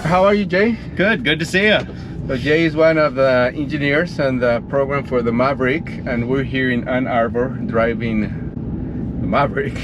How are you, Jay? Good to see you. So Jay is one of the engineers on the program for the Maverick, and we're here in Ann Arbor driving the Maverick,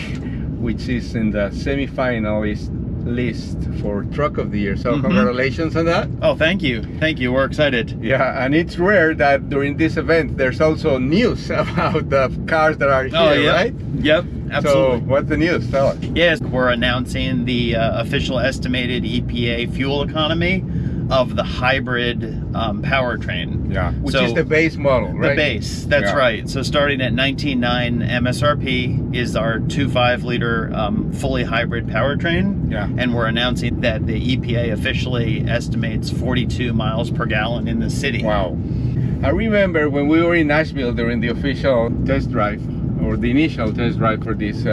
which is in the semi-finalist list for Truck of the Year. So congratulations on that. Oh, thank you. We're excited. Yeah, and it's rare that during this event there's also news about the cars that are here, right? Yep, absolutely. So what's the news? Tell us. Yes, we're announcing the official estimated EPA fuel economy of the hybrid powertrain. Yeah, which is the base model, right? The base, that's right. So starting at 19.9 MSRP is our 2.5 liter fully hybrid powertrain. Yeah. And we're announcing that the EPA officially estimates 42 miles per gallon in the city. Wow. I remember when we were in Nashville during the official test drive, or the initial test drive for this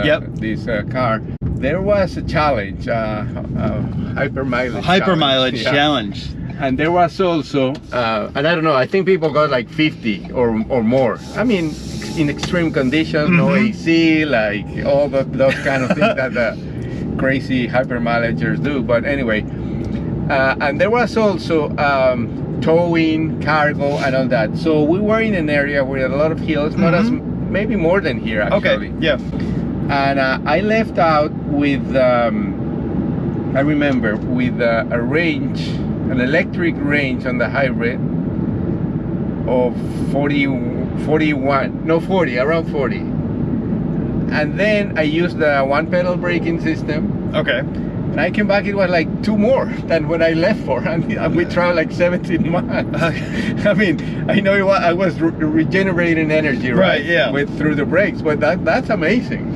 car, there was a challenge, hyper mileage challenge. And there was also, and I don't know, I think people got like 50 or more. I mean, in extreme conditions, no AC, like all those kind of things that the crazy hyper mileagers do. But anyway, and there was also towing, cargo, and all that. So we were in an area with a lot of hills, not as maybe more than here actually. Okay, yeah. And I left out with, I remember, with a range, an electric range on the hybrid of 40, around 40. And then I used the one pedal braking system. Okay. And I came back, it was like 2 more than when I left for, and we traveled like 17 miles. I mean, I know I was regenerating energy, right? Yeah. Through the brakes, but that's amazing.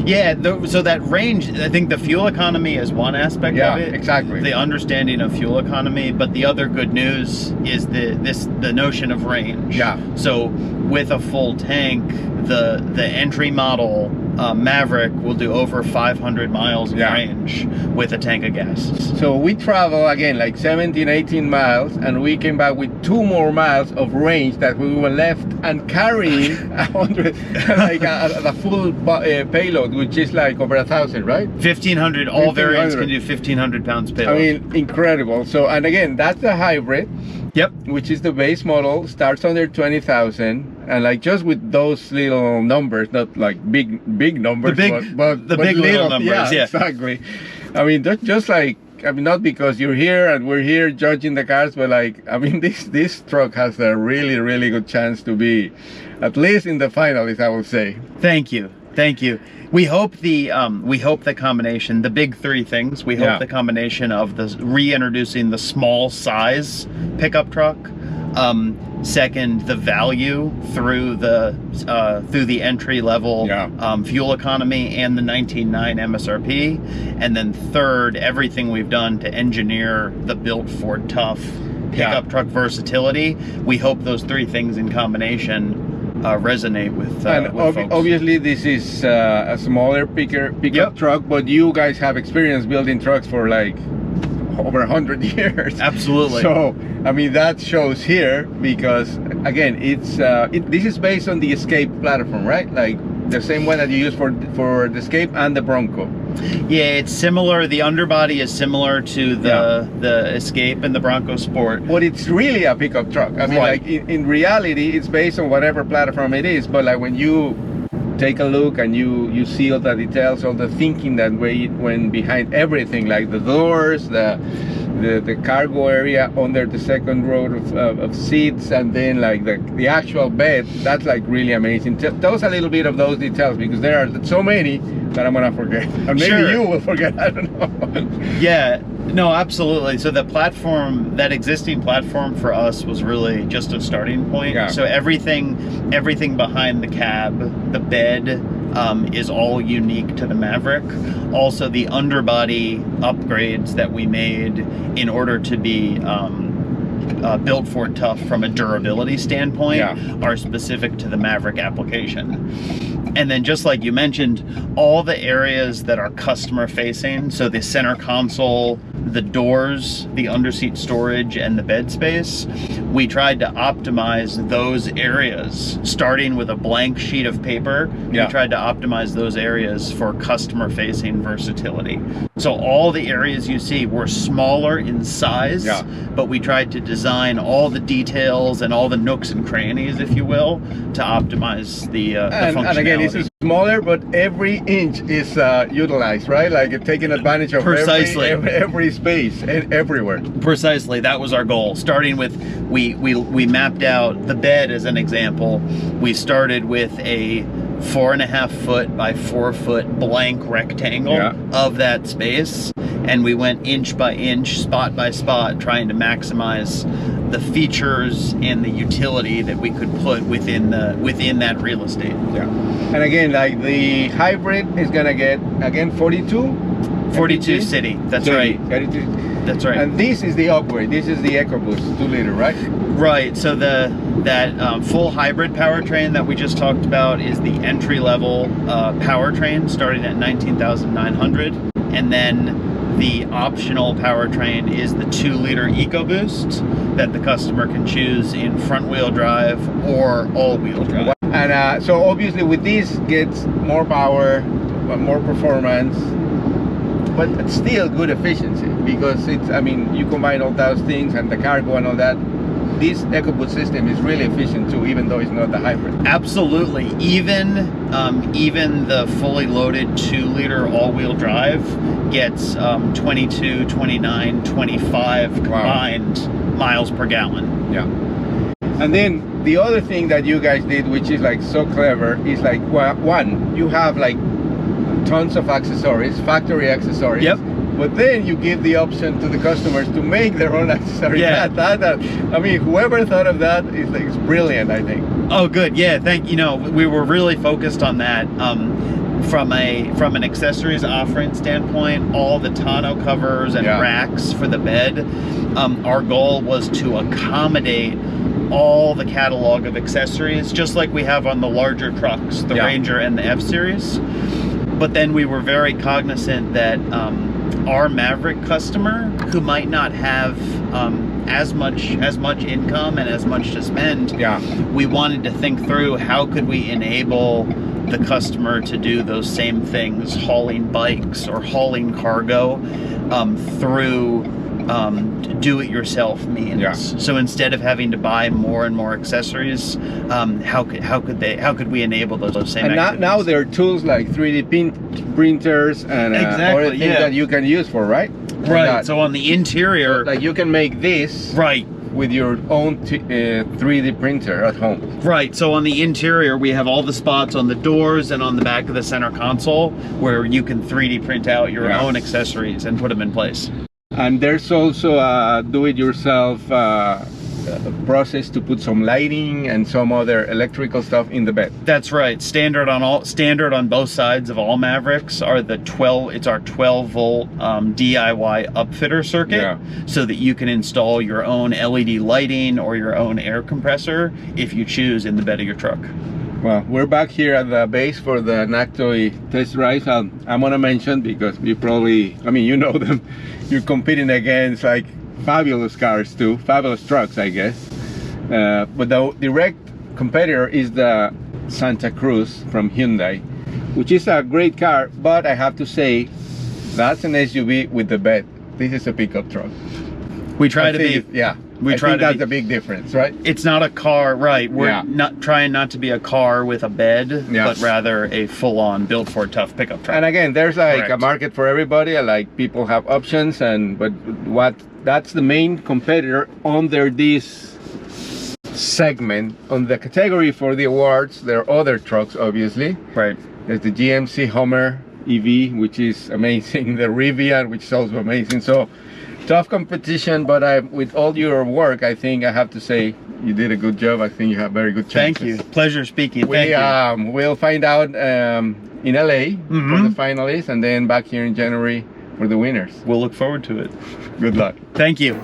Yeah, so that range, I think the fuel economy is one aspect of it. Exactly. The understanding of fuel economy, but the other good news is the notion of range. Yeah. So with a full tank, the entry model Maverick will do over 500 miles of range with a tank of gas. So we travel again like 17, 18 miles, and we came back with 2 more miles of range that we were left and carrying 100, like the full payload, which is like over 1,000, right? 1,500. All variants can do 1,500 pounds payload. I mean, incredible. So, and again, that's the hybrid. Yep. Which is the base model, starts under 20,000, and like just with those little numbers, not like big numbers, but the big little numbers. Yeah, exactly. I mean, just like, I mean, not because you're here and we're here judging the cars, but like, I mean, this truck has a really good chance to be at least in the finalists, I would say. Thank you. We hope the combination, the big 3 things. We hope the combination of the reintroducing the small size pickup truck. Second, the value through the entry level fuel economy and the 19.9 MSRP. And then third, everything we've done to engineer the built Ford Tough pickup truck versatility. We hope those 3 things in combination resonate with folks. Obviously this is a smaller pickup truck, but you guys have experience building trucks for like over 100 years. Absolutely. So I mean, that shows here, because again, it's this is based on the Escape platform, right? Like the same one that you use for the Escape and the Bronco. Yeah, it's similar. The underbody is similar to the Escape and the Bronco Sport. But it's really a pickup truck. I mean, like in reality, it's based on whatever platform it is. But like when you take a look and you see all the details, all the thinking that went behind everything, like the doors, the cargo area under the second row of seats, and then like the actual bed, that's like really amazing. Tell us a little bit of those details, because there are so many that I'm gonna forget, and maybe you will forget. I don't know. Yeah, no, absolutely. So the platform, that existing platform for us was really just a starting point. Yeah. So everything behind the cab, the bed, is all unique to the Maverick. Also, the underbody upgrades that we made in order to be built Ford Tough from a durability standpoint Yeah. are specific to the Maverick application. And then just like you mentioned, all the areas that are customer facing, so the center console, the doors, the underseat storage, and the bed space, we tried to optimize those areas, starting with a blank sheet of paper. Yeah. We tried to optimize those areas for customer facing versatility. So all the areas you see were smaller in size, Yeah. but we tried to design all the details and all the nooks and crannies, if you will, to optimize the functionality. And again, it's smaller, but every inch is utilized, right? Like taking advantage of Precisely. every space and everywhere. Precisely, that was our goal. Starting with, we mapped out the bed as an example. We started with a 4.5 foot by 4 foot blank rectangle Yeah. of that space, and we went inch by inch, spot by spot, trying to maximize the features and the utility that we could put within that real estate. Yeah. And again, like the hybrid is gonna get again 42 42 city. That's right. 42. That's right. And this is the upgrade. This is the EcoBoost 2 liter, right? Right. So that full hybrid powertrain that we just talked about is the entry level powertrain, starting at 19,900, and then the optional powertrain is the 2 liter EcoBoost that the customer can choose in front wheel drive or all wheel drive. And so obviously with this gets more power, more performance, but it's still good efficiency because it's, I mean, you combine all those things and the cargo and all that. This EcoBoost system is really efficient too, even though it's not the hybrid. Absolutely. Even the fully loaded 2 liter all-wheel drive gets 22, 29, 25 combined miles per gallon. Yeah. And then the other thing that you guys did, which is like so clever, is like, well, one, you have like tons of accessories, factory accessories. Yep. But then you give the option to the customers to make their own accessories. Yeah. I mean, whoever thought of that is brilliant, I think. Oh, good. Yeah. We were really focused on that. From an accessories offering standpoint, all the tonneau covers and racks for the bed, our goal was to accommodate all the catalog of accessories, just like we have on the larger trucks, the Ranger and the F-Series. But then we were very cognizant that our Maverick customer, who might not have as much income and as much to spend, we wanted to think through how could we enable the customer to do those same things, hauling bikes or hauling cargo through do-it-yourself means. Yeah. So instead of having to buy more and more accessories, how could we enable those same? And now there are tools like 3D printers and other things that you can use for, right? Right. So on the interior, like you can make this with your own 3D printer at home. Right. So on the interior, we have all the spots on the doors and on the back of the center console where you can 3D print out your own accessories and put them in place. And there's also a do-it-yourself process to put some lighting and some other electrical stuff in the bed. That's right. Standard on both sides of all Mavericks are it's our 12 volt DIY upfitter circuit, so that you can install your own LED lighting or your own air compressor if you choose in the bed of your truck. Well, we're back here at the base for the NACTOY test drive. I'm gonna mention, because you probably, I mean, you know them, you're competing against like fabulous cars too, fabulous trucks, I guess. But the direct competitor is the Santa Cruz from Hyundai, which is a great car, but I have to say, that's an SUV with the bed. This is a pickup truck. We try to be, I think that's a big difference, right? It's not a car, right? We're not trying not to be a car with a bed, but rather a full-on built Ford Tough pickup truck. And again, there's like a market for everybody. Like people have options, but that's the main competitor under this segment. On the category for the awards, there are other trucks, obviously. Right. There's the GMC Hummer EV, which is amazing. The Rivian, which is also amazing. So tough competition, but with all your work, I think I have to say you did a good job. I think you have very good chances. Thank you. Pleasure speaking. Thank you. We'll find out in LA for the finalists, and then back here in January for the winners. We'll look forward to it. Good luck. Thank you.